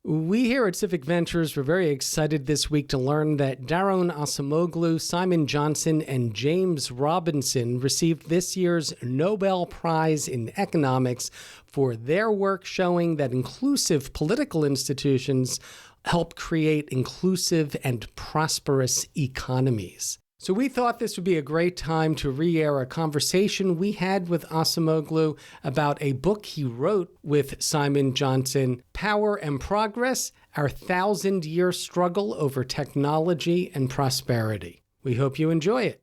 We here at Civic Ventures were very excited this week to learn that Daron Acemoglu, Simon Johnson, and James Robinson received this year's Nobel Prize in Economics for their work showing that inclusive political institutions help create inclusive and prosperous economies. So we thought this would be a great time to re-air a conversation we had with Acemoglu about a book he wrote with Simon Johnson, Power and Progress, Our 1,000-Year Struggle Over Technology and Prosperity. We hope you enjoy it.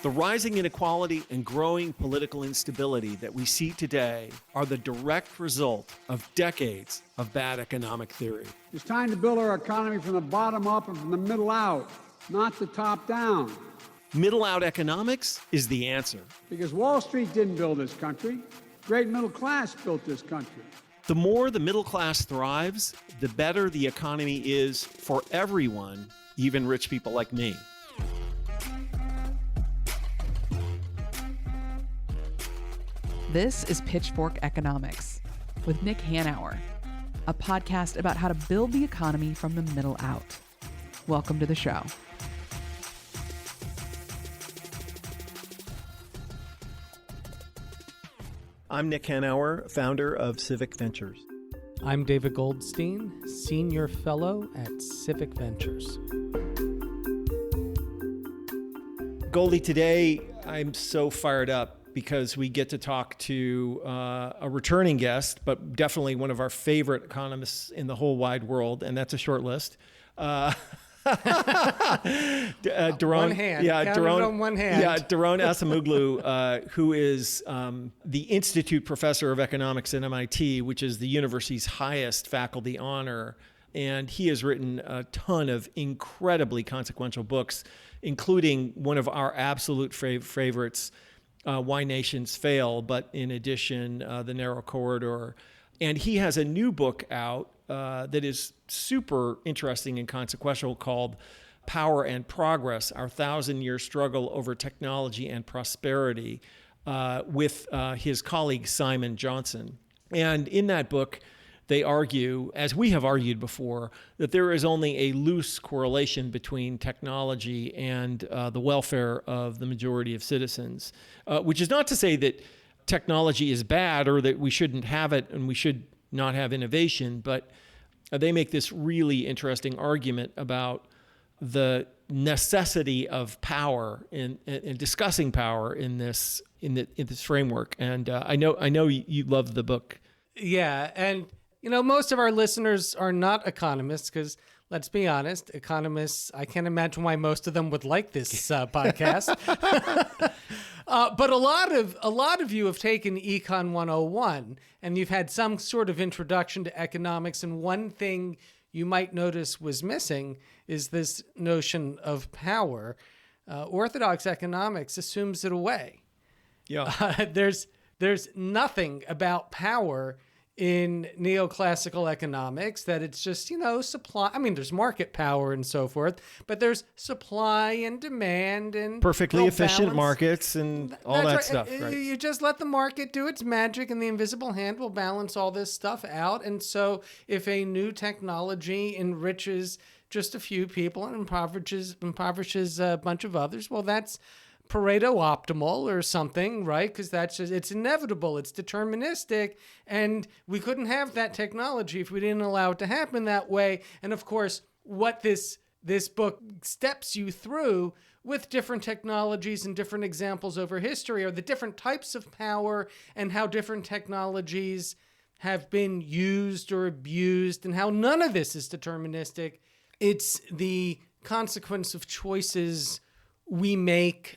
The rising inequality and growing political instability that we see today are the direct result of decades of bad economic theory. It's time to build our economy from the bottom up and from the middle out, not the top down. Middle out economics is the answer. Because Wall Street didn't build this country. Great middle class built this country. The more the middle class thrives, the better the economy is for everyone, even rich people like me. This is Pitchfork Economics with Nick Hanauer, a podcast about how to build the economy from the middle out. Welcome to the show. I'm Nick Hanauer, founder of Civic Ventures. I'm David Goldstein, Senior Fellow at Civic Ventures. Goldie, today I'm so fired up because we get to talk to a returning guest, but definitely one of our favorite economists in the whole wide world, and that's a short list. Daron, one hand. Yeah, Daron on one hand. Yeah, Daron Acemoglu, who is the Institute Professor of Economics at MIT, which is the university's highest faculty honor. And he has written a ton of incredibly consequential books, including one of our absolute favorites, Why Nations Fail, but in addition, The Narrow Corridor. And he has a new book out that is super interesting and consequential called Power and Progress, Our 1,000-Year Struggle Over Technology and Prosperity, with his colleague Simon Johnson. And in that book, they argue, as we have argued before, that there is only a loose correlation between technology and the welfare of the majority of citizens, which is not to say that technology is bad or that we shouldn't have it and we should not have innovation, but they make this really interesting argument about the necessity of power in discussing power in this framework. And I know you love the book. Yeah, and most of our listeners are not economists because, let's be honest, economists, I can't imagine why most of them would like this podcast. But a lot of you have taken Econ 101, and you've had some sort of introduction to economics, and one thing you might notice was missing is this notion of power. Orthodox economics assumes it away. Yeah. There's nothing about power in neoclassical economics, that it's just, supply. I mean, there's market power and so forth, but there's supply and demand and perfectly efficient balance. Markets and all that right. stuff. Right. You just let the market do its magic and the invisible hand will balance all this stuff out. And so if a new technology enriches just a few people and impoverishes a bunch of others, well, that's Pareto optimal or something, right? Because it's inevitable, it's deterministic, and we couldn't have that technology if we didn't allow it to happen that way. And of course, what this book steps you through with different technologies and different examples over history are the different types of power and how different technologies have been used or abused and how none of this is deterministic. It's the consequence of choices we make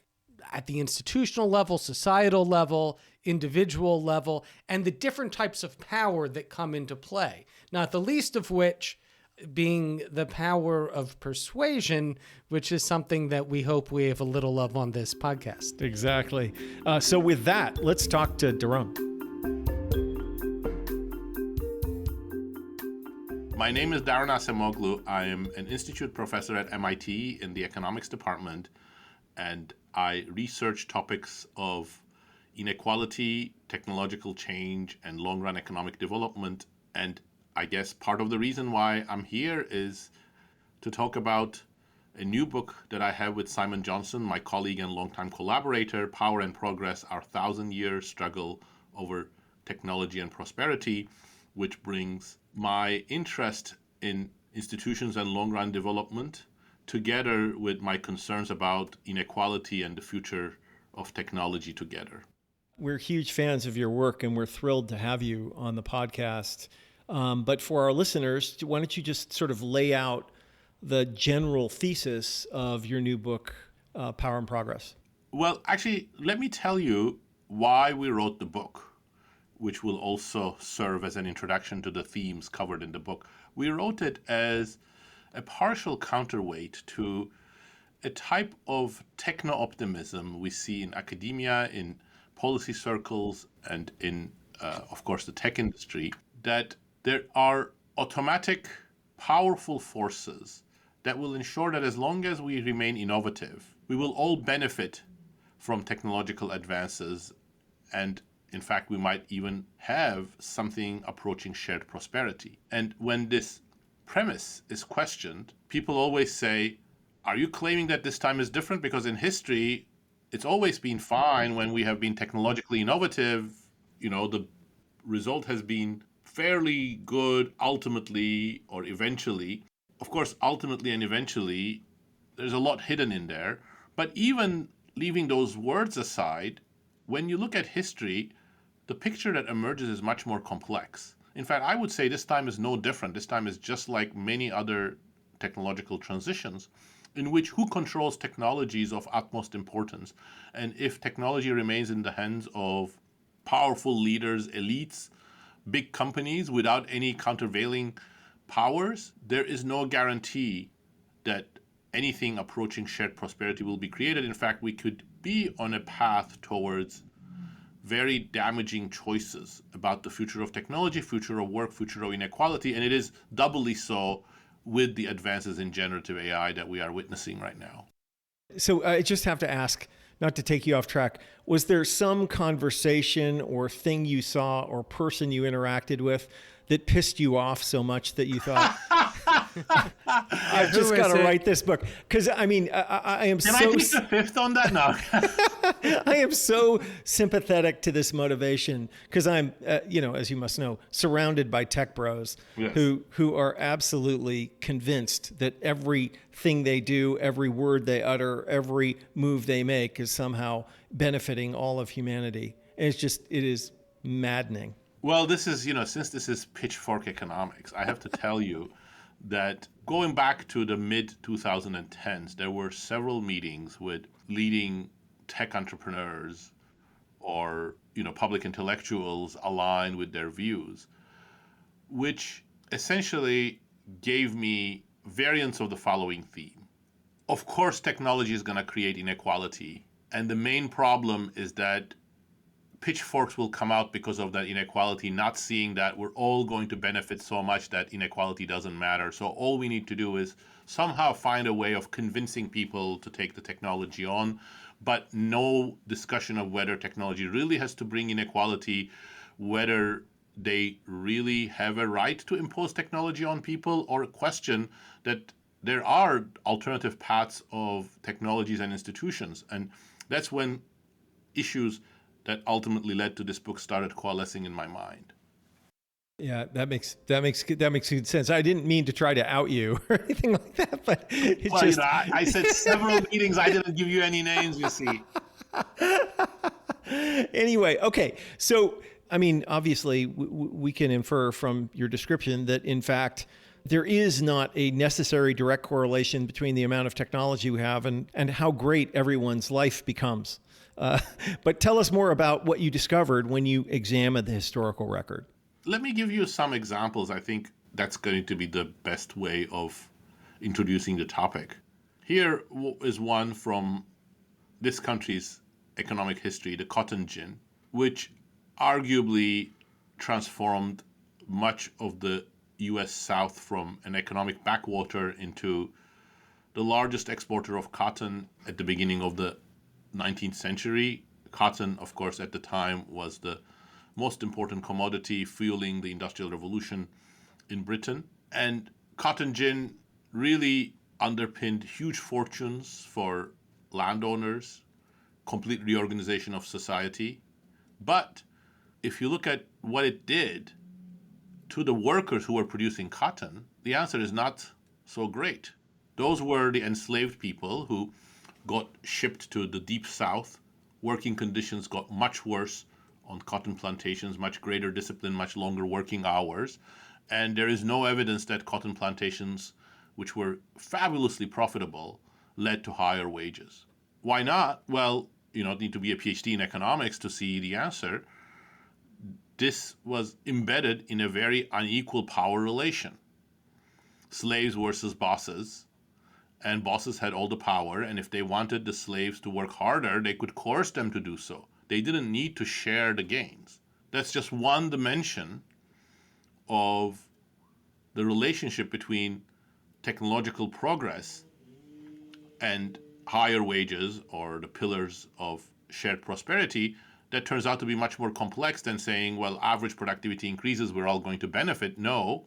at the institutional level, societal level, individual level, and the different types of power that come into play. Not the least of which being the power of persuasion, which is something that we hope we have a little of on this podcast. Exactly. So with that, let's talk to Daron. My name is Daron Acemoglu. I am an institute professor at MIT in the economics department, and I research topics of inequality, technological change, and long-run economic development. And I guess part of the reason why I'm here is to talk about a new book that I have with Simon Johnson, my colleague and longtime collaborator, Power and Progress, Our 1,000-Year Struggle Over Technology and Prosperity, which brings my interest in institutions and long-run development together with my concerns about inequality and the future of technology together. We're huge fans of your work, and we're thrilled to have you on the podcast. But for our listeners, why don't you just sort of lay out the general thesis of your new book, Power and Progress? Well, actually, let me tell you why we wrote the book, which will also serve as an introduction to the themes covered in the book. We wrote it as a partial counterweight to a type of techno-optimism we see in academia, in policy circles, and in, of course, the tech industry, that there are automatic, powerful forces that will ensure that as long as we remain innovative, we will all benefit from technological advances. And in fact, we might even have something approaching shared prosperity. And when this premise is questioned, people always say, are you claiming that this time is different? Because in history, it's always been fine when we have been technologically innovative. You know, the result has been fairly good ultimately or eventually. Of course, ultimately and eventually, there's a lot hidden in there. But even leaving those words aside, when you look at history, the picture that emerges is much more complex. In fact, I would say this time is no different. This time is just like many other technological transitions, in which who controls technology is of utmost importance. And if technology remains in the hands of powerful leaders, elites, big companies without any countervailing powers, there is no guarantee that anything approaching shared prosperity will be created. In fact, we could be on a path towards very damaging choices about the future of technology, future of work, future of inequality, and it is doubly so with the advances in generative AI that we are witnessing right now. So I just have to ask, not to take you off track, was there some conversation or thing you saw or person you interacted with that pissed you off so much that you thought, I've just got to write this book? Because I mean, I am Can so... I take the fifth on that now? I am so sympathetic to this motivation because I'm, as you must know, surrounded by tech bros. Yes. who are absolutely convinced that everything they do, every word they utter, every move they make is somehow benefiting all of humanity. And it is maddening. Well, this is, since this is Pitchfork economics, I have to tell you that going back to the mid-2010s, there were several meetings with leading tech entrepreneurs or, public intellectuals aligned with their views, which essentially gave me variants of the following theme. Of course, technology is going to create inequality. And the main problem is that pitchforks will come out because of that inequality, not seeing that we're all going to benefit so much that inequality doesn't matter. So all we need to do is somehow find a way of convincing people to take the technology on, but no discussion of whether technology really has to bring inequality, whether they really have a right to impose technology on people, or a question that there are alternative paths of technologies and institutions. And that's when issues that ultimately led to this book started coalescing in my mind. Yeah, that makes good sense. I didn't mean to try to out you or anything like that, but it's just... I said several meetings. I didn't give you any names, you see. Anyway, okay. So, I mean, obviously, we can infer from your description that, in fact, there is not a necessary direct correlation between the amount of technology we have and how great everyone's life becomes. But tell us more about what you discovered when you examined the historical record. Let me give you some examples. I think that's going to be the best way of introducing the topic. Here is one from this country's economic history, the cotton gin, which arguably transformed much of the U.S. South from an economic backwater into the largest exporter of cotton at the beginning of the 19th century. Cotton, of course, at the time was the most important commodity fueling the Industrial Revolution in Britain. And cotton gin really underpinned huge fortunes for landowners, complete reorganization of society. But if you look at what it did to the workers who were producing cotton, the answer is not so great. Those were the enslaved people who got shipped to the deep south. Working conditions got much worse on cotton plantations, much greater discipline, much longer working hours. And there is no evidence that cotton plantations, which were fabulously profitable, led to higher wages. Why not? Well, you don't need to be a PhD in economics to see the answer. This was embedded in a very unequal power relation. Slaves versus bosses, and bosses had all the power, and if they wanted the slaves to work harder, they could coerce them to do so. They didn't need to share the gains. That's just one dimension of the relationship between technological progress and higher wages, or the pillars of shared prosperity, that turns out to be much more complex than saying, well, average productivity increases, we're all going to benefit. No,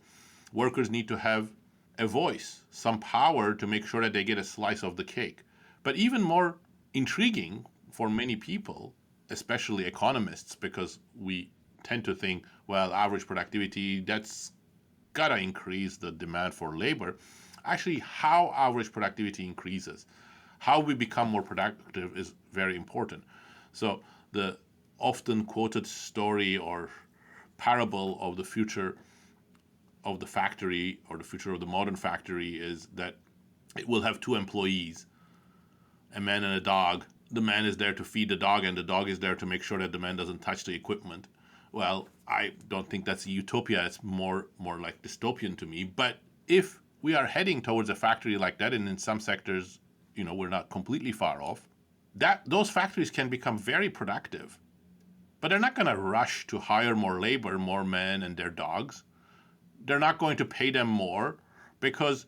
workers need to have a voice, some power to make sure that they get a slice of the cake. But even more intriguing for many people, especially economists, because we tend to think, well, average productivity, that's gotta increase the demand for labor. Actually, how average productivity increases, how we become more productive is very important. So the often quoted story or parable of the future of the factory, or the future of the modern factory, is that it will have two employees, a man and a dog. The man is there to feed the dog, and the dog is there to make sure that the man doesn't touch the equipment. Well, I don't think that's a utopia. It's more like dystopian to me. But if we are heading towards a factory like that, and in some sectors, we're not completely far off, those factories can become very productive. But they're not going to rush to hire more labor, more men and their dogs. They're not going to pay them more, because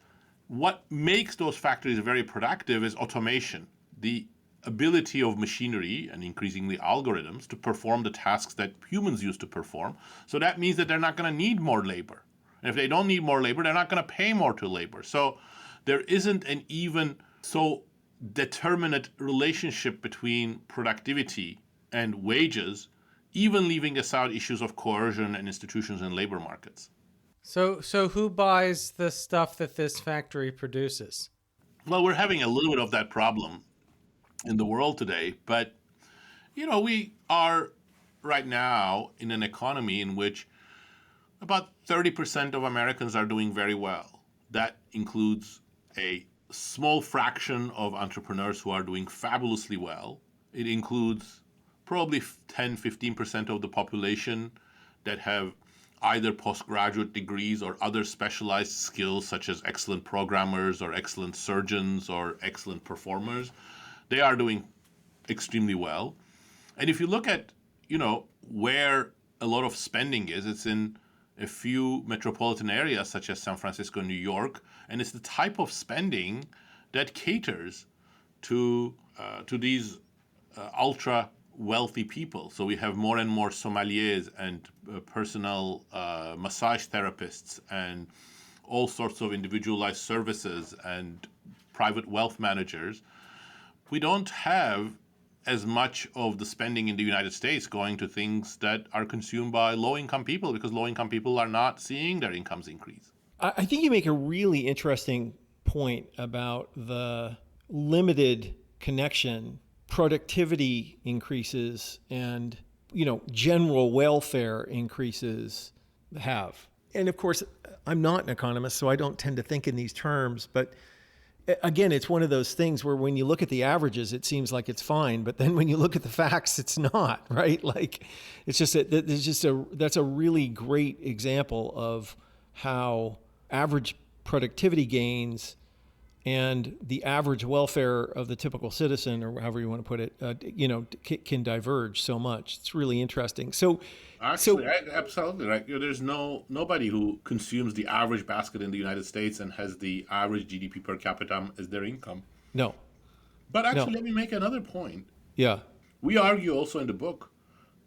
what makes those factories very productive is automation, the ability of machinery and increasingly algorithms to perform the tasks that humans used to perform. So that means that they're not going to need more labor. And if they don't need more labor, they're not going to pay more to labor. So there isn't an even so determinate relationship between productivity and wages, even leaving aside issues of coercion and institutions and labor markets. So who buys the stuff that this factory produces? Well, we're having a little bit of that problem in the world today, but we are right now in an economy in which about 30% of Americans are doing very well. That includes a small fraction of entrepreneurs who are doing fabulously well. It includes probably 10-15% of the population that have either postgraduate degrees or other specialized skills, such as excellent programmers or excellent surgeons or excellent performers. They are doing extremely well. And if you look at, where a lot of spending is, it's in a few metropolitan areas such as San Francisco, New York, and it's the type of spending that caters to these ultra wealthy people. So we have more and more sommeliers and personal massage therapists and all sorts of individualized services and private wealth managers. We don't have as much of the spending in the United States going to things that are consumed by low-income people, because low-income people are not seeing their incomes increase. I think you make a really interesting point about the limited connection productivity increases and, general welfare increases have. And of course, I'm not an economist, so I don't tend to think in these terms, but again, it's one of those things where when you look at the averages, it seems like it's fine, but then when you look at the facts, it's not, right? Like, that's a really great example of how average productivity gains and the average welfare of the typical citizen, or however you want to put it, can diverge so much. It's really interesting. Absolutely right. There's nobody who consumes the average basket in the United States and has the average GDP per capita as their income. No. But actually, let me make another point. Yeah. We argue also in the book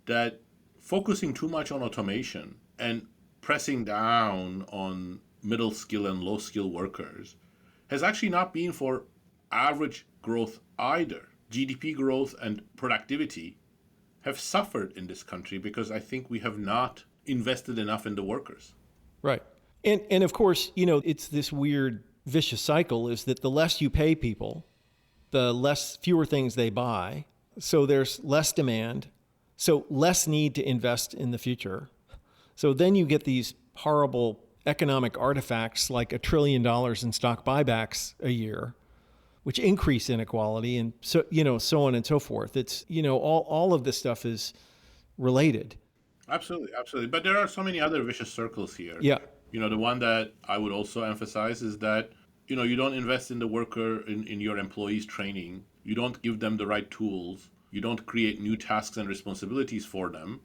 that focusing too much on automation and pressing down on middle skill and low skill workers has actually not been for average growth either. GDP growth and productivity have suffered in this country because I think we have not invested enough in the workers. Right. And of course, you know, it's this weird vicious cycle is that the less you pay people, the fewer things they buy. So there's less demand, so less need to invest in the future. So then you get these horrible economic artifacts like $1 trillion in stock buybacks a year, which increase inequality and so, you know, so on and so forth. It's, you know, all of this stuff is related. Absolutely, absolutely. But there are so many other vicious circles here. Yeah. You know, the one that I would also emphasize is that, you know, you don't invest in the worker, in your employees' training. You don't give them the right tools. You don't create new tasks and responsibilities for them.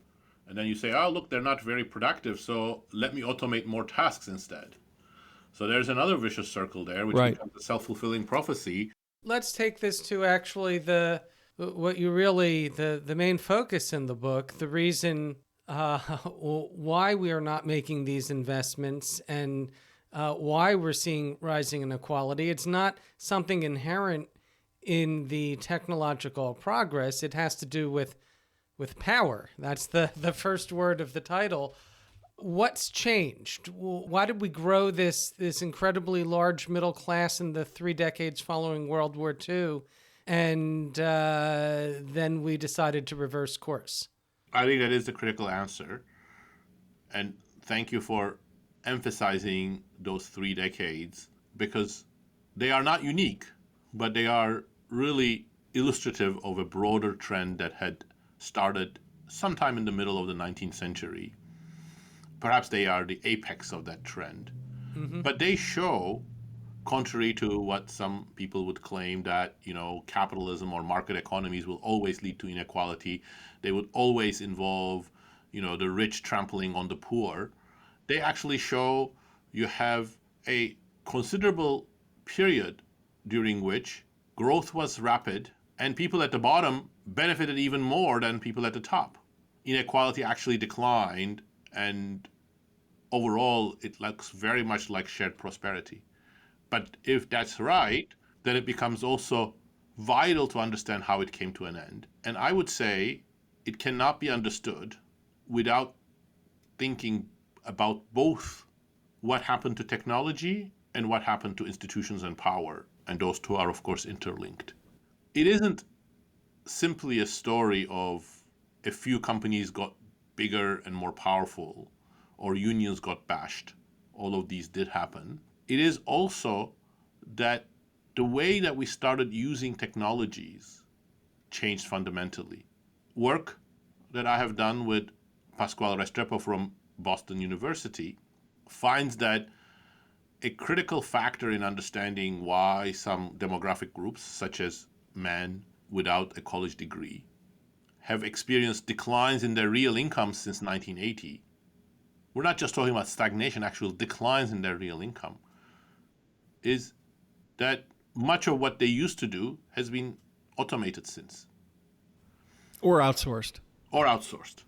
And then you say, oh, look, they're not very productive, so let me automate more tasks instead. So there's another vicious circle there, which becomes a self-fulfilling prophecy. Let's take this to actually the main focus in the book, the reason why we are not making these investments and why we're seeing rising inequality. It's not something inherent in the technological progress. It has to do with power. That's the first word of the title. What's changed? Why did we grow this incredibly large middle class in the 3 decades following World War II, and then we decided to reverse course? I think that is the critical answer. And thank you for emphasizing those 3 decades, because they are not unique, but they are really illustrative of a broader trend that had started sometime in the middle of the 19th century. Perhaps they are the apex of that trend. Mm-hmm. But they show, contrary to what some people would claim, that, you know, capitalism or market economies will always lead to inequality. They would always involve, you know, the rich trampling on the poor. They actually show you have a considerable period during which growth was rapid and people at the bottom benefited even more than people at the top. Inequality actually declined, and overall it looks very much like shared prosperity. But if that's right, then it becomes also vital to understand how it came to an end. And I would say it cannot be understood without thinking about both what happened to technology and what happened to institutions and power. And those two are, of course, interlinked. It isn't simply a story of a few companies got bigger and more powerful, or unions got bashed. All of these did happen. It is also that the way that we started using technologies changed fundamentally. Work that I have done with Pasquale Restrepo from Boston University finds that a critical factor in understanding why some demographic groups, such as men without a college degree, have experienced declines in their real incomes since 1980. We're not just talking about stagnation, actual declines in their real income, is that much of what they used to do has been automated since. Or outsourced.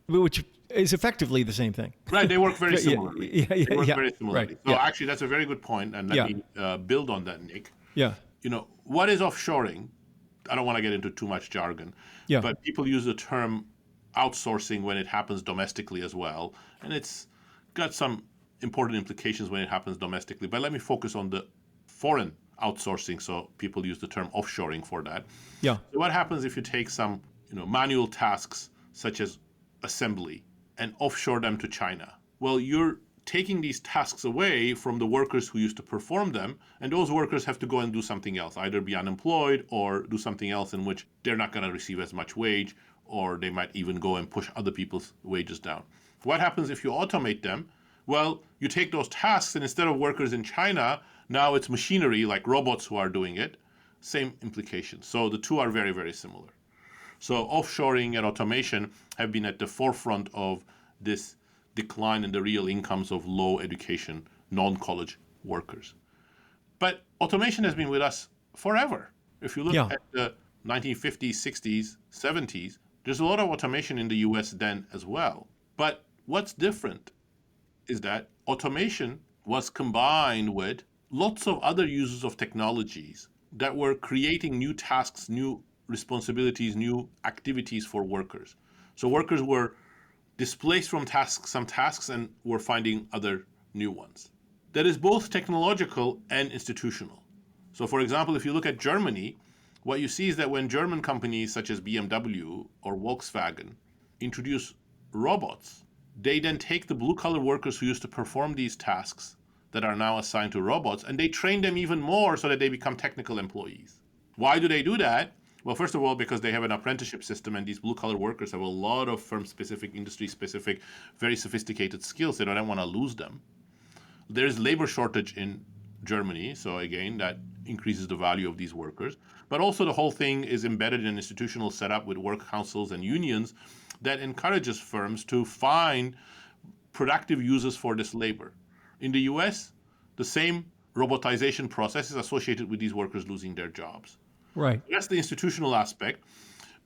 Which is effectively the same thing. Right, they work very similarly. They work very similarly. Right. So actually, that's a very good point, and let me build on that, Nick. Yeah. You know, what is offshoring? I don't want to get into too much jargon, but people use the term outsourcing when it happens domestically as well, and it's got some important implications when it happens domestically. But let me focus on the foreign outsourcing, so people use the term offshoring for that. Yeah. So what happens if you take some, manual tasks such as assembly and offshore them to China? Well, you're taking these tasks away from the workers who used to perform them, and those workers have to go and do something else, either be unemployed or do something else in which they're not going to receive as much wage, or they might even go and push other people's wages down. What happens if you automate them? Well, you take those tasks, and instead of workers in China, now it's machinery like robots who are doing it. Same implications. So the two are very, very similar. So offshoring and automation have been at the forefront of this decline in the real incomes of low education, non-college workers. But automation has been with us forever. If you look at the 1950s, 60s, 70s, there's a lot of automation in the US then as well. But what's different is that automation was combined with lots of other uses of technologies that were creating new tasks, new responsibilities, new activities for workers. So workers were displaced from some tasks and were finding other new ones. That is both technological and institutional. So for example, if you look at Germany, what you see is that when German companies such as BMW or Volkswagen introduce robots, they then take the blue-collar workers who used to perform these tasks that are now assigned to robots, and they train them even more so that they become technical employees. Why do they do that? Well, first of all, because they have an apprenticeship system, and these blue-collar workers have a lot of firm-specific, industry-specific, very sophisticated skills. They don't want to lose them. There's labor shortage in Germany, so again, that increases the value of these workers. But also the whole thing is embedded in an institutional setup with work councils and unions that encourages firms to find productive uses for this labor. In the US, the same robotization process is associated with these workers losing their jobs. Right. That's the institutional aspect.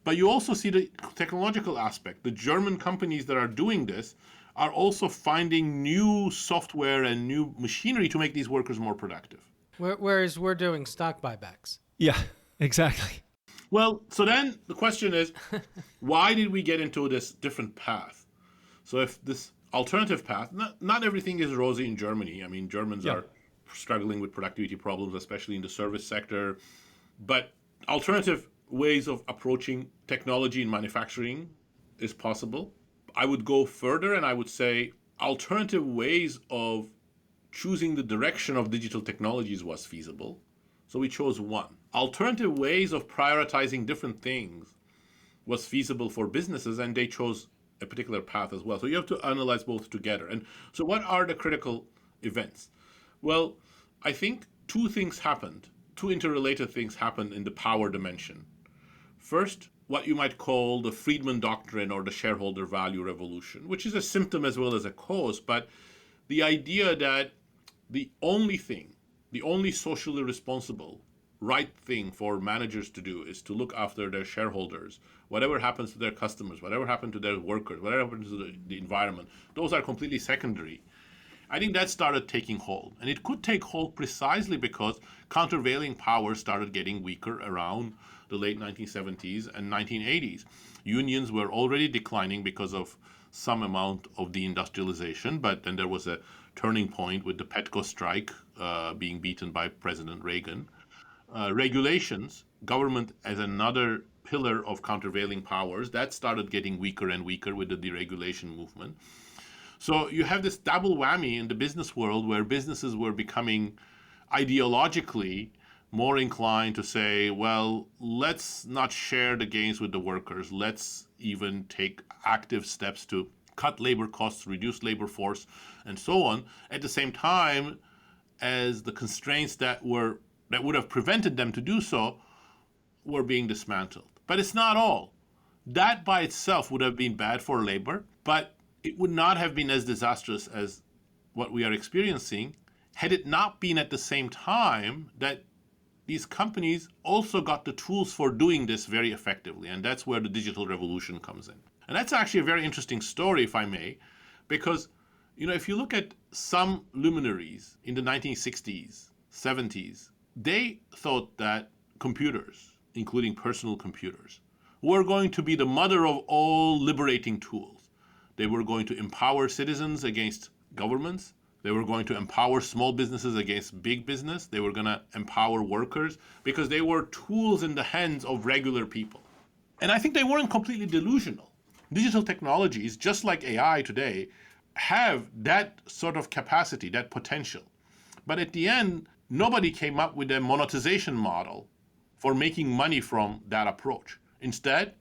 But you also see the technological aspect. The German companies that are doing this are also finding new software and new machinery to make these workers more productive. Whereas we're doing stock buybacks. Yeah, exactly. Well, so then the question is, why did we get into this different path? So if this alternative path, not everything is rosy in Germany. I mean, Germans are struggling with productivity problems, especially in the service sector. But alternative ways of approaching technology in manufacturing is possible. I would go further and I would say alternative ways of choosing the direction of digital technologies was feasible. So we chose one. Alternative ways of prioritizing different things was feasible for businesses, and they chose a particular path as well. So you have to analyze both together. And so what are the critical events? Well, I think two interrelated things happened in the power dimension. First, what you might call the Friedman Doctrine or the shareholder value revolution, which is a symptom as well as a cause, but the idea that the only socially responsible right thing for managers to do is to look after their shareholders. Whatever happens to their customers, whatever happens to their workers, whatever happens to the environment, those are completely secondary. I think that started taking hold. And it could take hold precisely because countervailing powers started getting weaker around the late 1970s and 1980s. Unions were already declining because of some amount of deindustrialization, but then there was a turning point with the Petco strike being beaten by President Reagan. Regulations, government as another pillar of countervailing powers, that started getting weaker and weaker with the deregulation movement. So you have this double whammy in the business world where businesses were becoming ideologically more inclined to say, well, let's not share the gains with the workers. Let's even take active steps to cut labor costs, reduce labor force, and so on. At the same time as the constraints that would have prevented them to do so were being dismantled. But it's not all. That by itself would have been bad for labor, but it would not have been as disastrous as what we are experiencing had it not been at the same time that these companies also got the tools for doing this very effectively. And that's where the digital revolution comes in. And that's actually a very interesting story, if I may, because, if you look at some luminaries in the 1960s, 70s, they thought that computers, including personal computers, were going to be the mother of all liberating tools. They were going to empower citizens against governments. They were going to empower small businesses against big business. They were going to empower workers because they were tools in the hands of regular people. And I think they weren't completely delusional. Digital technologies, just like AI today, have that sort of capacity, that potential. But at the end, nobody came up with a monetization model for making money from that approach. Instead,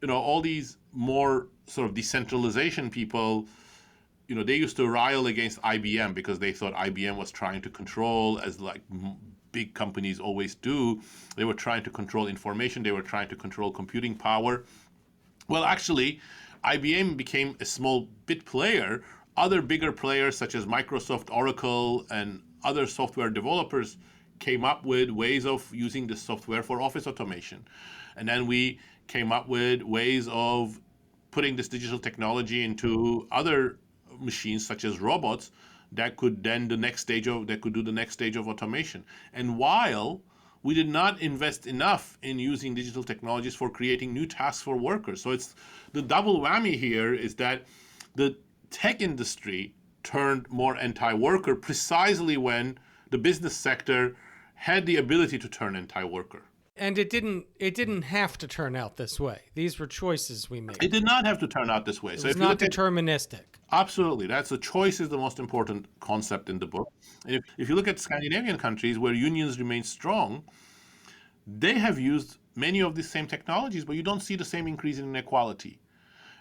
all these more sort of decentralization people, they used to rile against IBM because they thought IBM was trying to control, as like big companies always do. They were trying to control information. They were trying to control computing power. Well, actually, IBM became a small bit player. Other bigger players such as Microsoft, Oracle, and other software developers came up with ways of using this software for office automation. And then we came up with ways of putting this digital technology into other machines such as robots that could then do the next stage of automation. And while we did not invest enough in using digital technologies for creating new tasks for workers. So it's the double whammy here is that the tech industry turned more anti-worker precisely when the business sector had the ability to turn anti-worker. And it didn't have to turn out this way. These were choices we made. It did not have to turn out this way. It was not deterministic. Absolutely. That's the choice is the most important concept in the book. And if you look at Scandinavian countries where unions remain strong, they have used many of these same technologies, but you don't see the same increase in inequality.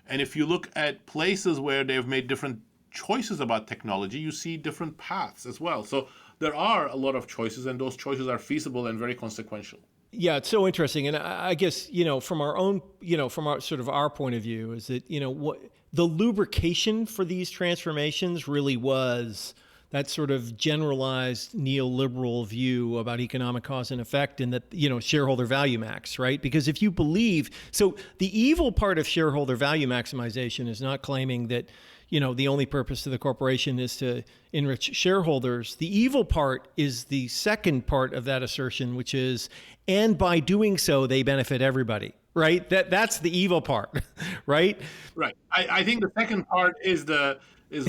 And if you look at places where they've made different choices about technology, you see different paths as well. So there are a lot of choices, and those choices are feasible and very consequential. Yeah, it's so interesting. And I guess, from our own, from our sort of our point of view is that, what the lubrication for these transformations really was that sort of generalized neoliberal view about economic cause and effect and that, shareholder value max, right? Because if you believe, so the evil part of shareholder value maximization is not claiming that, the only purpose of the corporation is to enrich shareholders. The evil part is the second part of that assertion, which is, and by doing so, they benefit everybody, right? That's the evil part, right? Right. I think the second part is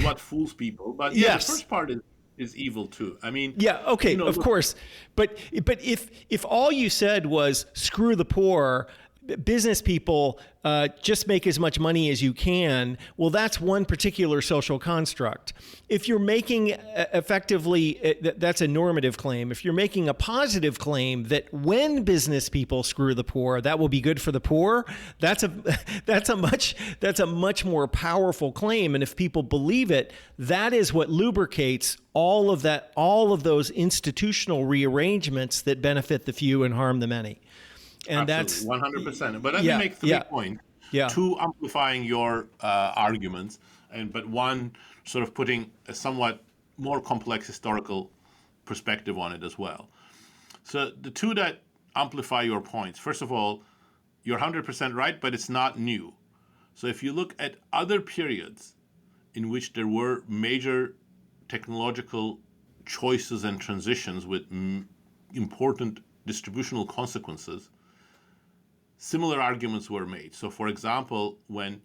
what fools people, but yes. The first part is evil too. I mean, yeah, okay, of course, but if all you said was screw the poor, business people just make as much money as you can, well, that's one particular social construct. If you're making effectively, that's a normative claim. If you're making a positive claim that when business people screw the poor, that will be good for the poor, that's a much more powerful claim. And if people believe it, that is what lubricates all of those institutional rearrangements that benefit the few and harm the many. And absolutely, that's 100%. But let me make 3 points. Yeah. 2 amplifying your arguments, but 1 sort of putting a somewhat more complex historical perspective on it as well. So the 2 that amplify your points. First of all, you're 100% right, but it's not new. So if you look at other periods in which there were major technological choices and transitions with important distributional consequences, similar arguments were made. So, for example, when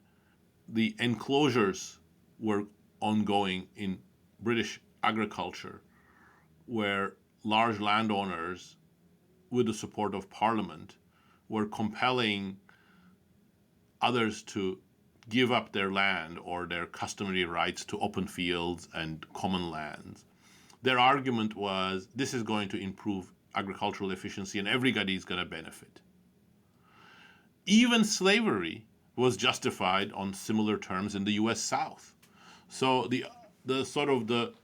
the enclosures were ongoing in British agriculture, where large landowners, with the support of Parliament, were compelling others to give up their land or their customary rights to open fields and common lands, their argument was this is going to improve agricultural efficiency and everybody is going to benefit. Even slavery was justified on similar terms in the US South. So the sort of the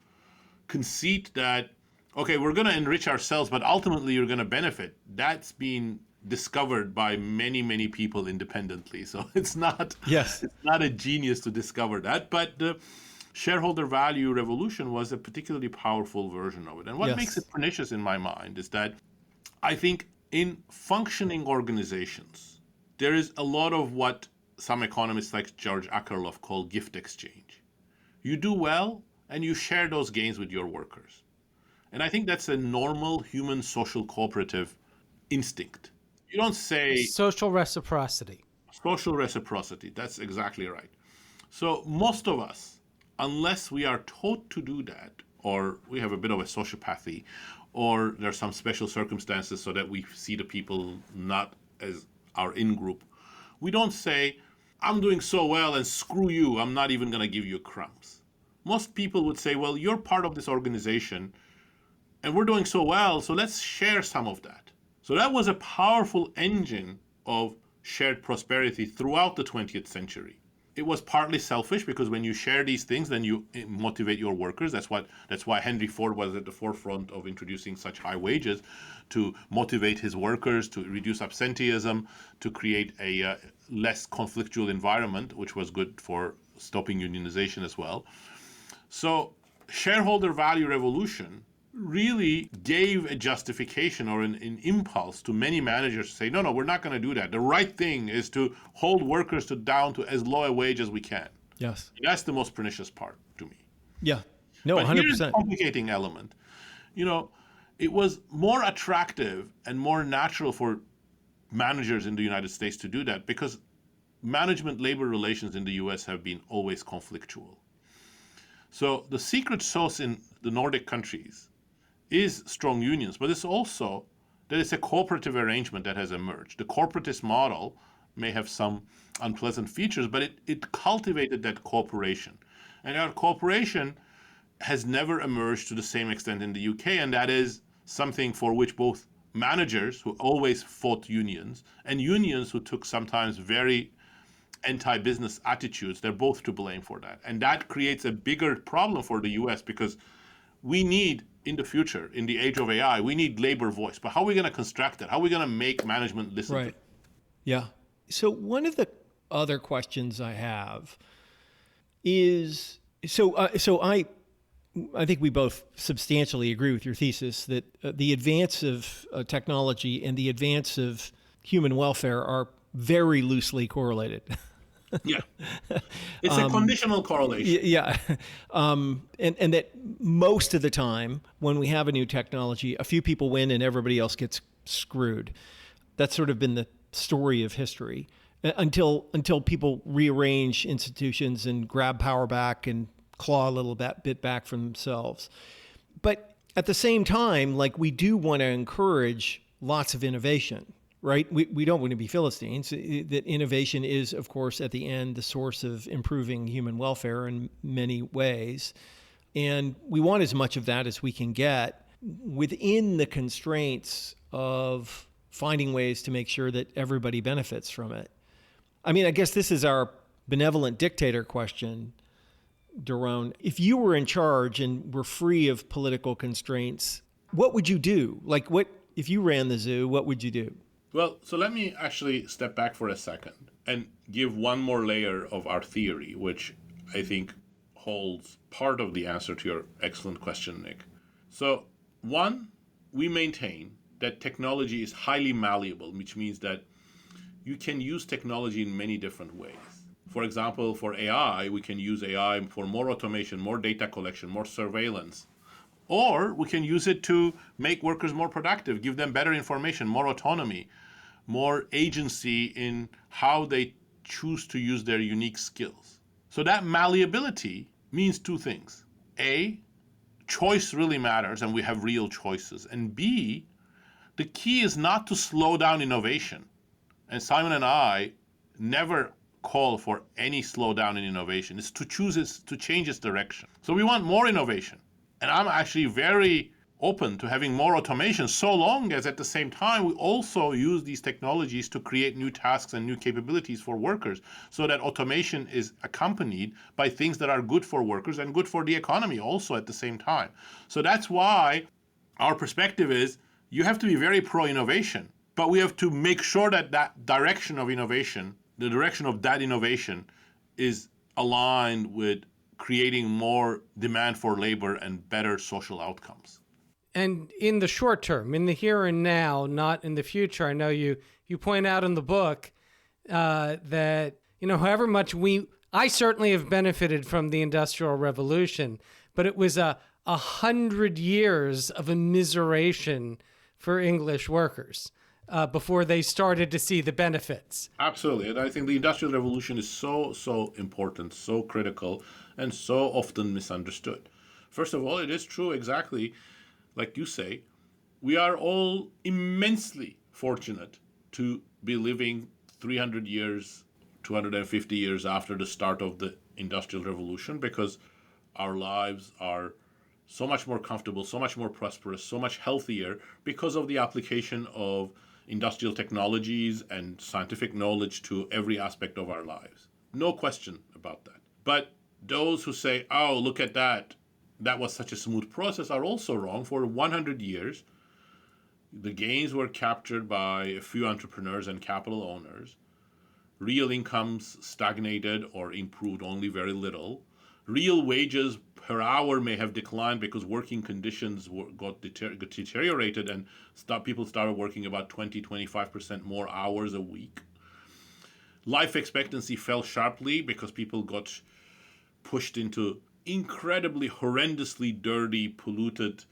conceit that, okay, we're going to enrich ourselves, but ultimately you're going to benefit, that's been discovered by many, many people independently. So it's not a genius to discover that, but the shareholder value revolution was a particularly powerful version of it. And what makes it pernicious in my mind is that I think in functioning organizations, there is a lot of what some economists like George Akerlof call gift exchange. You do well and you share those gains with your workers. And I think that's a normal human social cooperative instinct. You don't say... Social reciprocity. Social reciprocity, that's exactly right. So most of us, unless we are taught to do that, or we have a bit of a sociopathy, or there are some special circumstances so that we see the people not as our in-group, we don't say, I'm doing so well and screw you, I'm not even going to give you crumbs. Most people would say, well, you're part of this organization and we're doing so well, so let's share some of that. So that was a powerful engine of shared prosperity throughout the 20th century. It was partly selfish because when you share these things, then you motivate your workers. That's why Henry Ford was at the forefront of introducing such high wages, to motivate his workers, to reduce absenteeism, to create a less conflictual environment, which was good for stopping unionization as well. So shareholder value revolution really gave a justification or an impulse to many managers to say, no, we're not going to do that. The right thing is to hold workers down to as low a wage as we can. Yes. And that's the most pernicious part to me. Yeah. No, But here's the 100%. complicating element. It was more attractive and more natural for managers in the United States to do that because management-labor relations in the US have been always conflictual. So the secret sauce in the Nordic countries is strong unions, but it's also that it's a cooperative arrangement that has emerged. The corporatist model may have some unpleasant features, but it cultivated that cooperation. And our cooperation has never emerged to the same extent in the UK, and that is something for which both managers who always fought unions and unions who took sometimes very anti-business attitudes, they're both to blame for that. And that creates a bigger problem for the US because we need, in the future, in the age of AI, we need labor voice. But how are we going to construct it? How are we going to make management listen to Right. it? Yeah. So one of the other questions I have is, I think we both substantially agree with your thesis that the advance of technology and the advance of human welfare are very loosely correlated. Yeah. It's a conditional correlation. Yeah. And that most of the time when we have a new technology, a few people win and everybody else gets screwed. That's sort of been the story of history until people rearrange institutions and grab power back and claw a little bit back from themselves. But at the same time, like, we do want to encourage lots of innovation, right? We don't want to be Philistines. That innovation is, of course, at the end, the source of improving human welfare in many ways. And we want as much of that as we can get within the constraints of finding ways to make sure that everybody benefits from it. I mean, I guess this is our benevolent dictator question, Daron. If you were in charge and were free of political constraints, what would you do? Like, what if you ran the zoo, what would you do? Well, so let me actually step back for a second and give one more layer of our theory, which I think holds part of the answer to your excellent question, Nick. So, one, we maintain that technology is highly malleable, which means that you can use technology in many different ways. For example, for AI, we can use AI for more automation, more data collection, more surveillance. Or we can use it to make workers more productive, give them better information, more autonomy, more agency in how they choose to use their unique skills. So that malleability means two things. A, choice really matters and we have real choices. And B, the key is not to slow down innovation. And Simon and I never call for any slowdown in innovation. It's to change its direction. So we want more innovation. And I'm actually very open to having more automation, so long as at the same time we also use these technologies to create new tasks and new capabilities for workers, so that automation is accompanied by things that are good for workers and good for the economy also at the same time. So that's why our perspective is you have to be very pro-innovation, but we have to make sure that that direction of innovation, the direction of that innovation, is aligned with creating more demand for labor and better social outcomes. And in the short term, in the here and now, not in the future, I know you point out in the book that, however much I certainly have benefited from the Industrial Revolution, but it was 100 years of immiseration for English workers before they started to see the benefits. Absolutely. And I think the Industrial Revolution is so important, so critical, and so often misunderstood. First of all, it is true exactly like you say. We are all immensely fortunate to be living 300 years, 250 years after the start of the Industrial Revolution, because our lives are so much more comfortable, so much more prosperous, so much healthier because of the application of industrial technologies and scientific knowledge to every aspect of our lives. No question about that. But those who say, oh, look at that was such a smooth process, are also wrong. For 100 years, the gains were captured by a few entrepreneurs and capital owners. Real incomes stagnated or improved only very little. Real wages per hour may have declined because working conditions got deteriorated, and people started working about 20-25% more hours a week. Life expectancy fell sharply because people got pushed into incredibly, horrendously dirty, polluted,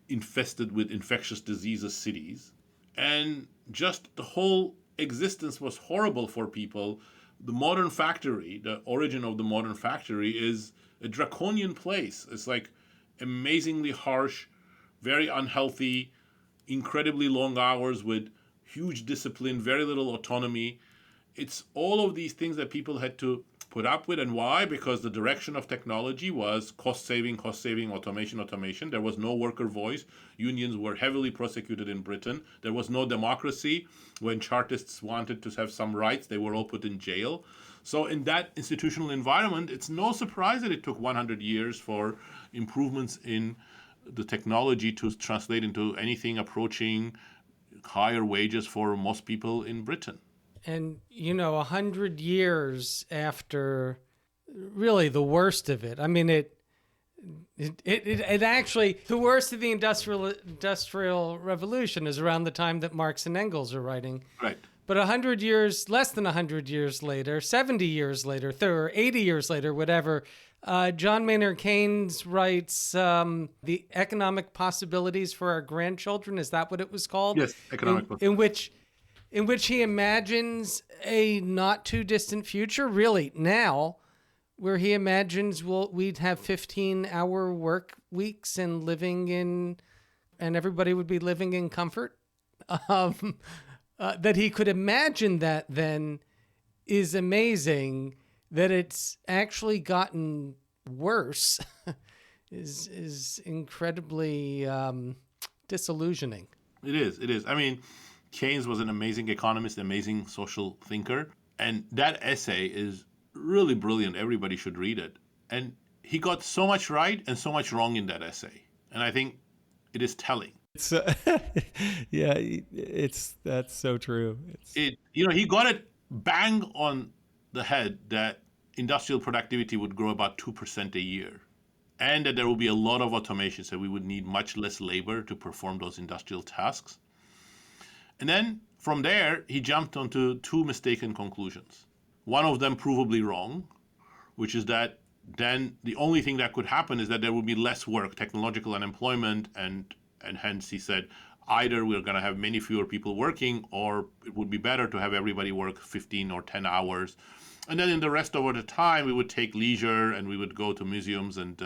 infested with infectious diseases cities. And just the whole existence was horrible for people. The modern factory, the origin of the modern factory, is a draconian place. It's like amazingly harsh, very unhealthy, incredibly long hours with huge discipline, very little autonomy. It's all of these things that people had to put up with. And why? Because the direction of technology was cost saving, automation. There was no worker voice. Unions were heavily prosecuted in Britain. There was no democracy. When Chartists wanted to have some rights, they were all put in jail. So in that institutional environment, it's no surprise that it took 100 years for improvements in the technology to translate into anything approaching higher wages for most people in Britain. And, 100 years after really the worst of it. I mean, it actually, the worst of the industrial revolution is around the time that Marx and Engels are writing. Right. But 100 years, less than 100 years later, 70 years later, or 80 years later, whatever, John Maynard Keynes writes The Economic Possibilities for Our Grandchildren. Is that what it was called? Yes, Economic Possibilities. In which he imagines a not too distant future, really now, where he imagines we'd have 15-hour work weeks and everybody would be living in comfort. That he could imagine that then is amazing. That it's actually gotten worse is incredibly disillusioning. It is. I mean, Keynes was an amazing economist, amazing social thinker. And that essay is really brilliant. Everybody should read it. And he got so much right and so much wrong in that essay. And I think it is telling. It's that's so true. He got it bang on the head that industrial productivity would grow about 2% a year. And that there will be a lot of automation, so we would need much less labor to perform those industrial tasks. And then from there, he jumped onto two mistaken conclusions. One of them provably wrong, which is that then the only thing that could happen is that there would be less work, technological unemployment, and hence he said, either we're going to have many fewer people working, or it would be better to have everybody work 15 or 10 hours. And then in the rest of the time, we would take leisure and we would go to museums and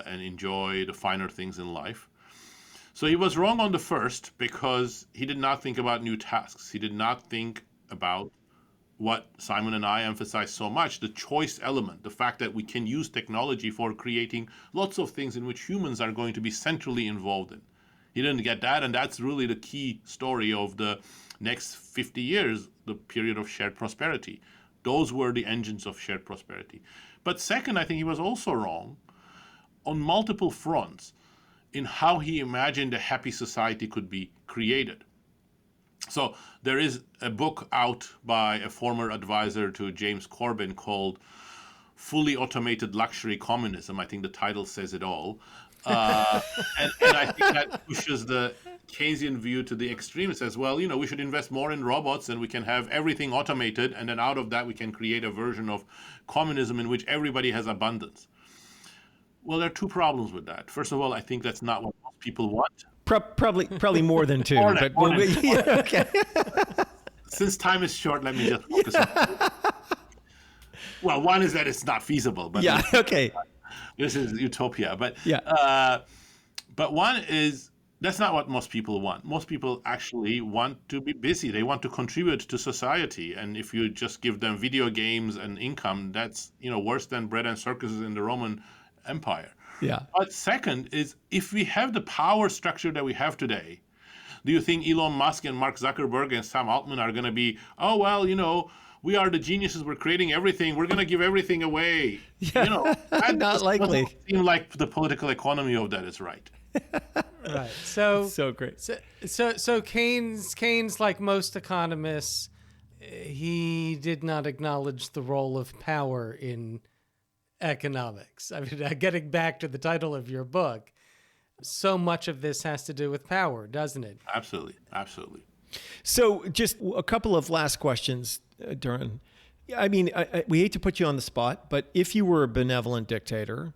enjoy the finer things in life. So he was wrong on the first because he did not think about new tasks. He did not think about what Simon and I emphasize so much, the choice element, the fact that we can use technology for creating lots of things in which humans are going to be centrally involved in. He didn't get that, and that's really the key story of the next 50 years, the period of shared prosperity. Those were the engines of shared prosperity. But second, I think he was also wrong on multiple fronts in how he imagined a happy society could be created. So there is a book out by a former advisor to James Corbyn called Fully Automated Luxury Communism. I think the title says it all. And I think that pushes the Keynesian view to the extreme. It says, well, we should invest more in robots and we can have everything automated. And then out of that, we can create a version of communism in which everybody has abundance. Well, there are two problems with that. First of all, I think that's not what most people want. Probably more than two. Okay. Since time is short, let me just focus on well, one is that it's not feasible. But okay. This is utopia. But but one is that's not what most people want. Most people actually want to be busy. They want to contribute to society. And if you just give them video games and income, that's worse than bread and circuses in the Roman Empire. Yeah. But second is, if we have the power structure that we have today, do you think Elon Musk and Mark Zuckerberg and Sam Altman are going to be, oh, well, we are the geniuses, we're creating everything, we're going to give everything away? Yeah. That Not likely. Doesn't seem like the political economy of that is right. Right. So great. So Keynes, like most economists, he did not acknowledge the role of power in economics. I mean, getting back to the title of your book, so much of this has to do with power, doesn't it? Absolutely. So just a couple of last questions, Daron. I mean, we hate to put you on the spot, but if you were a benevolent dictator,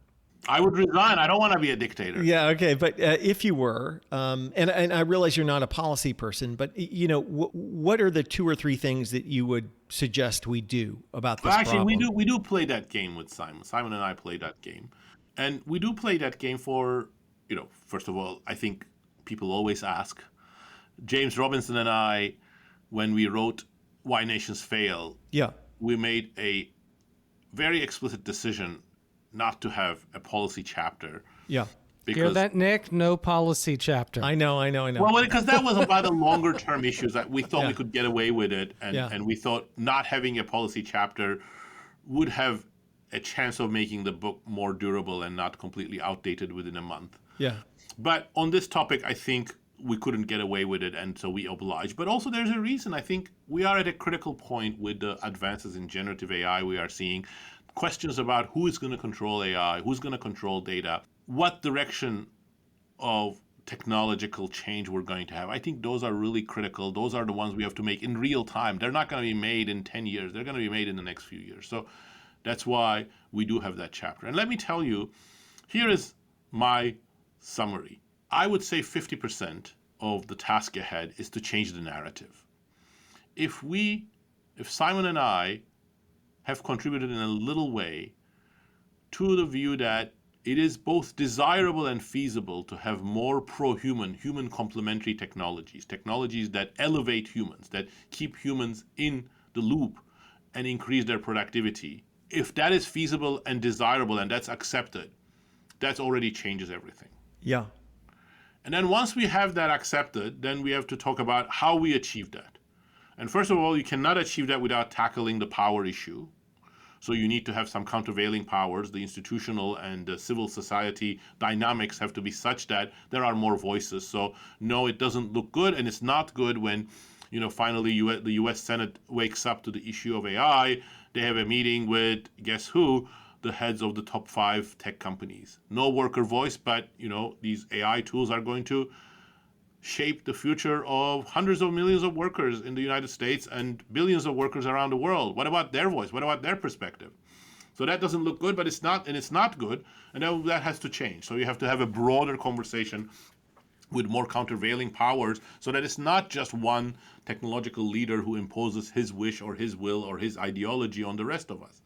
I would resign. I don't want to be a dictator. yeah, okay, but if you were, and I realize you're not a policy person, but what are the 2 or 3 things that you would suggest we do about this Actually, problem? we do play that game with Simon. Simon and I play that game, and we do play that game for, first of all, I think people always ask. James Robinson and I, when we wrote Why Nations Fail, Yeah. we made a very explicit decision not to have a policy chapter. Yeah. Because, Hear that, Nick? No policy chapter. I know. well, because that was about the longer term issues that we thought we could get away with it. And we thought not having a policy chapter would have a chance of making the book more durable and not completely outdated within a month. Yeah. But on this topic, I think we couldn't get away with it, and so we obliged. But also there's a reason. I think we are at a critical point with the advances in generative AI we are seeing. Questions about who is going to control AI, who's going to control data, what direction of technological change we're going to have. I think those are really critical. Those are the ones we have to make in real time. They're not going to be made in 10 years. They're going to be made in the next few years. So that's why we do have that chapter. And let me tell you, here is my summary. I would say 50% of the task ahead is to change the narrative. If Simon and I have contributed in a little way to the view that it is both desirable and feasible to have more pro-human, human complementary technologies that elevate humans, that keep humans in the loop and increase their productivity. If that is feasible and desirable and that's accepted, that already changes everything. Yeah. And then once we have that accepted, then we have to talk about how we achieve that. And first of all, you cannot achieve that without tackling the power issue. So you need to have some countervailing powers. The institutional and the civil society dynamics have to be such that there are more voices. So no, it doesn't look good, and it's not good when, finally the U.S. Senate wakes up to the issue of AI. They have a meeting with, guess who? The heads of the top 5 tech companies. No worker voice, but these AI tools are going to shape the future of hundreds of millions of workers in the United States and billions of workers around the world. What about their voice? What about their perspective? So that doesn't look good, but it's not good, and that has to change. So you have to have a broader conversation with more countervailing powers so that it's not just one technological leader who imposes his wish or his will or his ideology on the rest of us.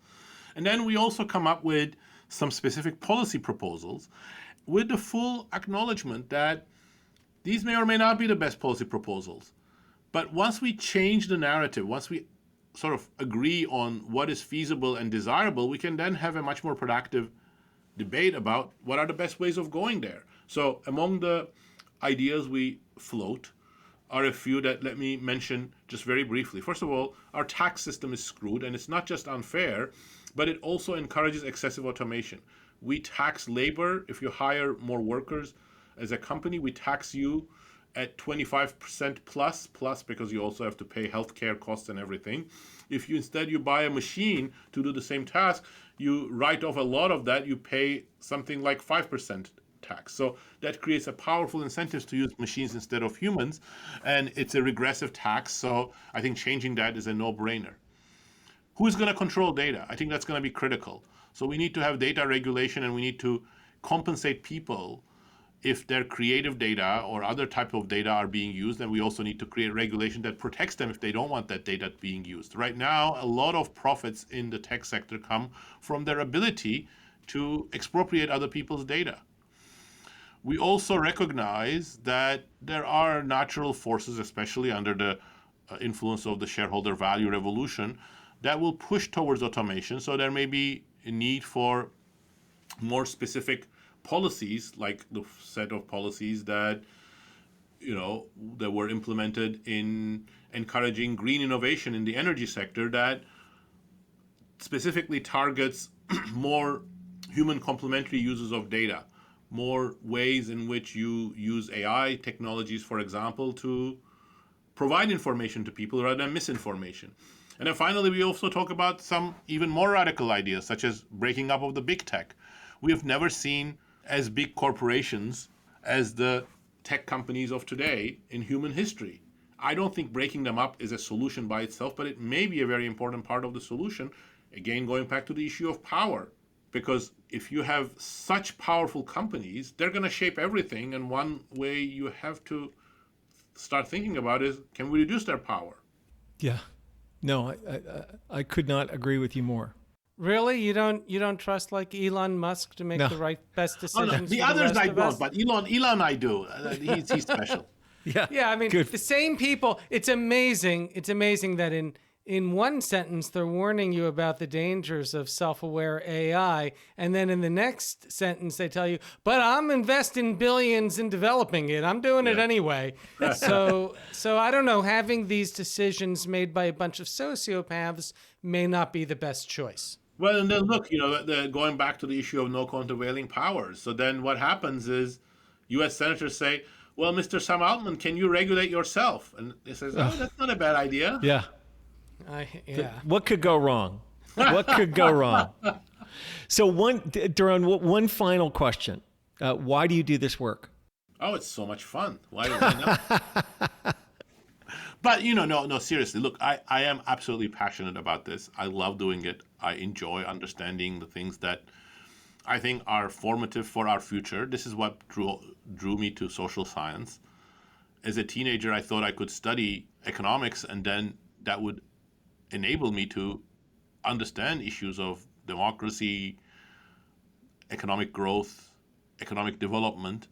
And then we also come up with some specific policy proposals with the full acknowledgement that these may or may not be the best policy proposals. But once we change the narrative, once we sort of agree on what is feasible and desirable, we can then have a much more productive debate about what are the best ways of going there. So among the ideas we float are a few that let me mention just very briefly. First of all, our tax system is screwed, and it's not just unfair, but it also encourages excessive automation. We tax labor. If you hire more workers as a company, we tax you at 25% plus because you also have to pay healthcare costs and everything. If you instead you buy a machine to do the same task, you write off a lot of that. You pay something like 5% tax. So that creates a powerful incentive to use machines instead of humans, and it's a regressive tax. So I think changing that is a no-brainer. Who's going to control data? I think that's going to be critical. So we need to have data regulation, and we need to compensate people if their creative data or other type of data are being used. And we also need to create regulation that protects them if they don't want that data being used. Right now, a lot of profits in the tech sector come from their ability to expropriate other people's data. We also recognize that there are natural forces, especially under the influence of the shareholder value revolution, that will push towards automation. So there may be a need for more specific policies, like the set of policies that that were implemented in encouraging green innovation in the energy sector that specifically targets more human complementary uses of data, more ways in which you use AI technologies, for example, to provide information to people rather than misinformation. And then finally, we also talk about some even more radical ideas, such as breaking up of the big tech. We have never seen as big corporations as the tech companies of today in human history. I don't think breaking them up is a solution by itself, but it may be a very important part of the solution. Again, going back to the issue of power, because if you have such powerful companies, they're going to shape everything. And one way you have to start thinking about is, can we reduce their power? Yeah. No, I could not agree with you more. Really, you don't trust like Elon Musk to make No. the right best Oh, decisions? no. The for others rest I of us? don't, but Elon I do. He's special. Yeah. Yeah, I mean, Good. the same people. It's amazing. It's amazing that in one sentence they're warning you about the dangers of self-aware AI, and then in the next sentence they tell you, "But I'm investing billions in developing it. I'm doing it anyway." So I don't know. Having these decisions made by a bunch of sociopaths may not be the best choice. Well, and then look, going back to the issue of no countervailing powers. So then what happens is U.S. senators say, well, Mr. Sam Altman, can you regulate yourself? And he says, oh, that's not a bad idea. Yeah. Yeah. What could go wrong? What could go wrong? So Daron, one final question. Why do you do this work? Oh, it's so much fun. Why not? But, no, seriously. Look, I am absolutely passionate about this. I love doing it. I enjoy understanding the things that I think are formative for our future. This is what drew me to social science. As a teenager, I thought I could study economics, and then that would enable me to understand issues of democracy, economic growth, economic development.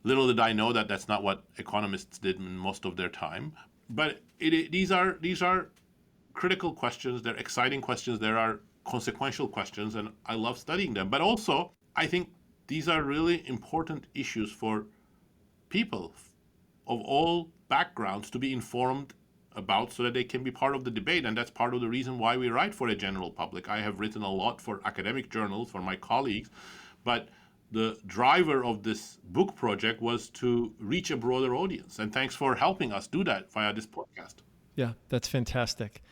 Little did I know that that's not what economists did in most of their time. But these are critical questions. They're exciting questions. There are consequential questions, and I love studying them. But also, I think these are really important issues for people of all backgrounds to be informed about, so that they can be part of the debate. And that's part of the reason why we write for a general public. I have written a lot for academic journals, for my colleagues, but the driver of this book project was to reach a broader audience. And thanks for helping us do that via this podcast. Yeah, that's fantastic.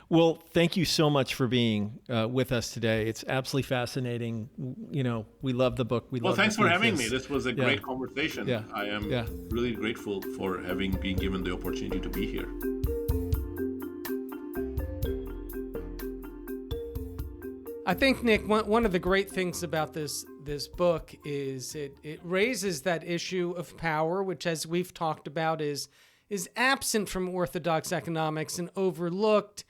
Well, thank you so much for being with us today. It's absolutely fascinating. We love the book. Well, thanks for having me. This was a great conversation. Yeah. I am really grateful for having been given the opportunity to be here. I think, Nick, one of the great things about this book is it raises that issue of power, which, as we've talked about, is absent from orthodox economics and overlooked,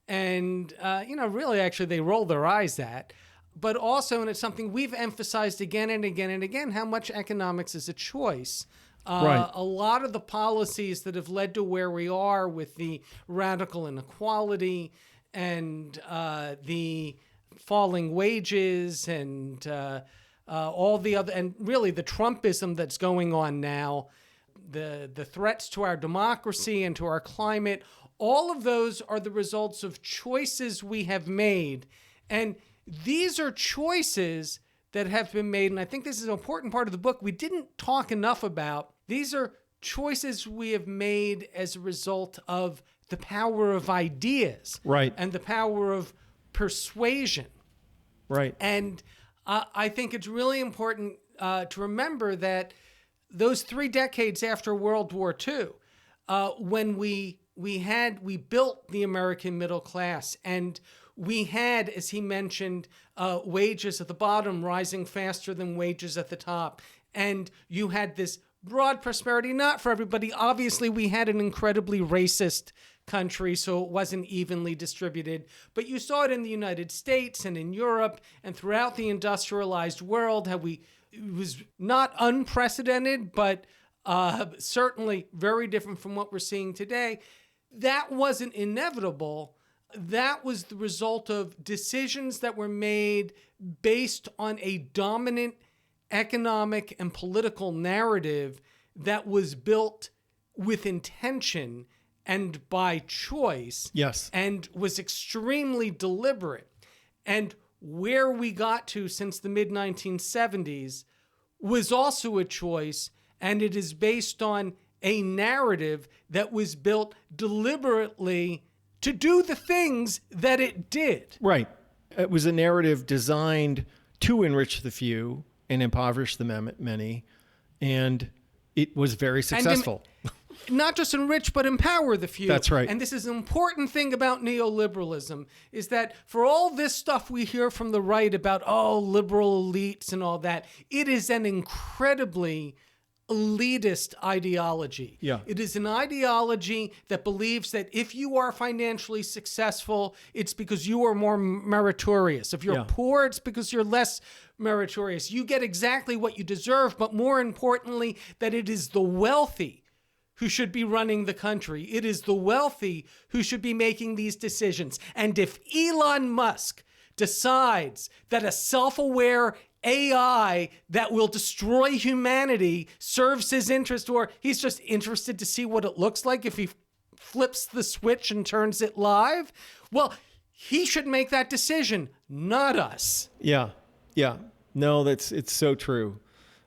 and really actually they roll their eyes at. But also, and it's something we've emphasized again and again and again, how much economics is a choice. Right. A lot of the policies that have led to where we are with the radical inequality and the falling wages and all the other, and really the Trumpism that's going on now, the threats to our democracy and to our climate, all of those are the results of choices we have made. And these are choices that have been made, and I think this is an important part of the book we didn't talk enough about. These are choices we have made as a result of the power of ideas. Right. And the power of persuasion. Right. And I think it's really important to remember that those 3 decades after World War II, when we built the American middle class, and we had, as he mentioned, wages at the bottom rising faster than wages at the top, and you had this broad prosperity, not for everybody. Obviously, we had an incredibly racist country, so it wasn't evenly distributed. But you saw it in the United States and in Europe and throughout the industrialized world, how it was not unprecedented, but certainly very different from what we're seeing today. That wasn't inevitable. That was the result of decisions that were made based on a dominant economic and political narrative that was built with intention and by choice. Yes. And was extremely deliberate. And where we got to since the mid-1970s was also a choice, and it is based on a narrative that was built deliberately to do the things that it did. Right. It was a narrative designed to enrich the few and impoverish the many, and it was very successful. not just enrich, but empower the few. That's right. And this is an important thing about neoliberalism, is that for all this stuff we hear from the right about, liberal elites and all that, it is an incredibly elitist ideology. Yeah. It is an ideology that believes that if you are financially successful, it's because you are more meritorious. If you're poor, it's because you're less meritorious. You get exactly what you deserve, but more importantly, that it is the wealthy who should be running the country. It is the wealthy who should be making these decisions. And if Elon Musk decides that a self-aware AI that will destroy humanity serves his interest, or he's just interested to see what it looks like if he flips the switch and turns it live, well, he should make that decision, not us. Yeah. No, it's so true.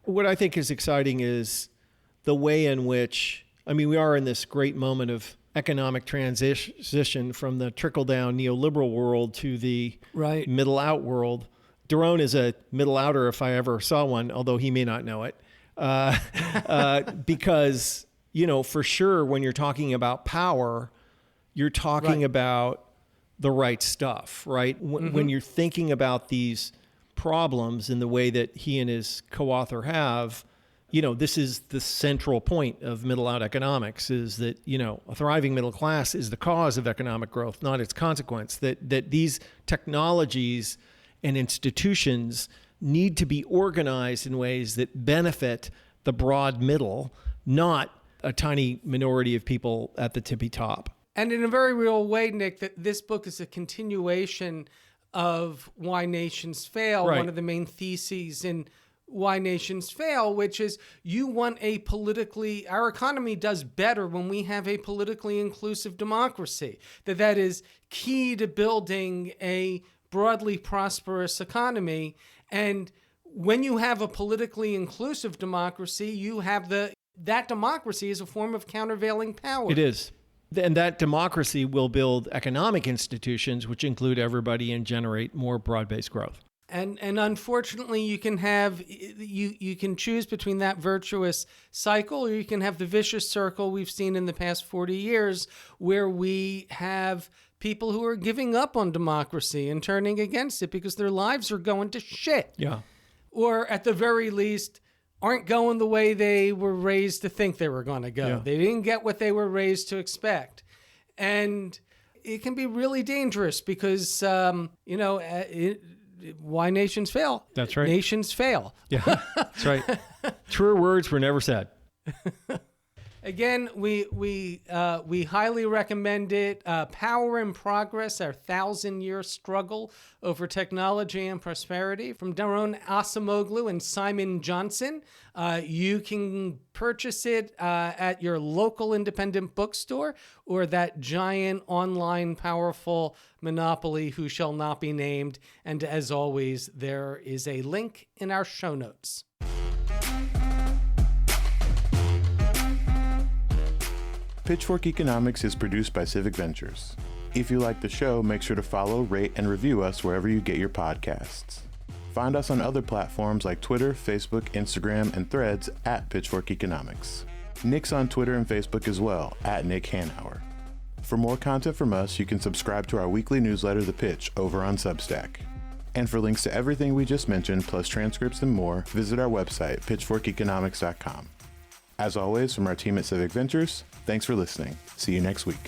What I think is exciting is the way in which, we are in this great moment of economic transition from the trickle-down neoliberal world to the middle-out world. Daron is a middle-outer if I ever saw one, although he may not know it. Because, for sure, when you're talking about power, you're talking about the right stuff, right? When you're thinking about these problems in the way that he and his co-author have, this is the central point of middle-out economics, is that, a thriving middle class is the cause of economic growth, not its consequence. That these technologies and institutions need to be organized in ways that benefit the broad middle, not a tiny minority of people at the tippy top. And in a very real way, Nick, that this book is a continuation of Why Nations Fail, one of the main theses in Why Nations Fail, which is you want our economy does better when we have a politically inclusive democracy. That is key to building a broadly prosperous economy. And when you have a politically inclusive democracy, you have that democracy is a form of countervailing power. It is. And that democracy will build economic institutions which include everybody and generate more broad-based growth. And unfortunately, you can choose between that virtuous cycle, or you can have the vicious circle we've seen in the past 40 years, where we have people who are giving up on democracy and turning against it because their lives are going to shit. Yeah. Or at the very least, aren't going the way they were raised to think they were going to go. Yeah. They didn't get what they were raised to expect. And it can be really dangerous because, why nations fail? That's right. Nations fail. Yeah, that's right. Truer words were never said. Again, we highly recommend it. Power and Progress, Our 1,000-Year Struggle Over Technology and Prosperity, from Daron Acemoglu and Simon Johnson. You can purchase it at your local independent bookstore, or that giant online powerful monopoly who shall not be named. And as always, there is a link in our show notes. Pitchfork Economics is produced by Civic Ventures. If you like the show, make sure to follow, rate, and review us wherever you get your podcasts. Find us on other platforms like Twitter, Facebook, Instagram, and Threads at Pitchfork Economics. Nick's on Twitter and Facebook as well, at Nick Hanauer. For more content from us, you can subscribe to our weekly newsletter, The Pitch, over on Substack. And for links to everything we just mentioned, plus transcripts and more, visit our website, pitchforkeconomics.com. As always, from our team at Civic Ventures, thanks for listening. See you next week.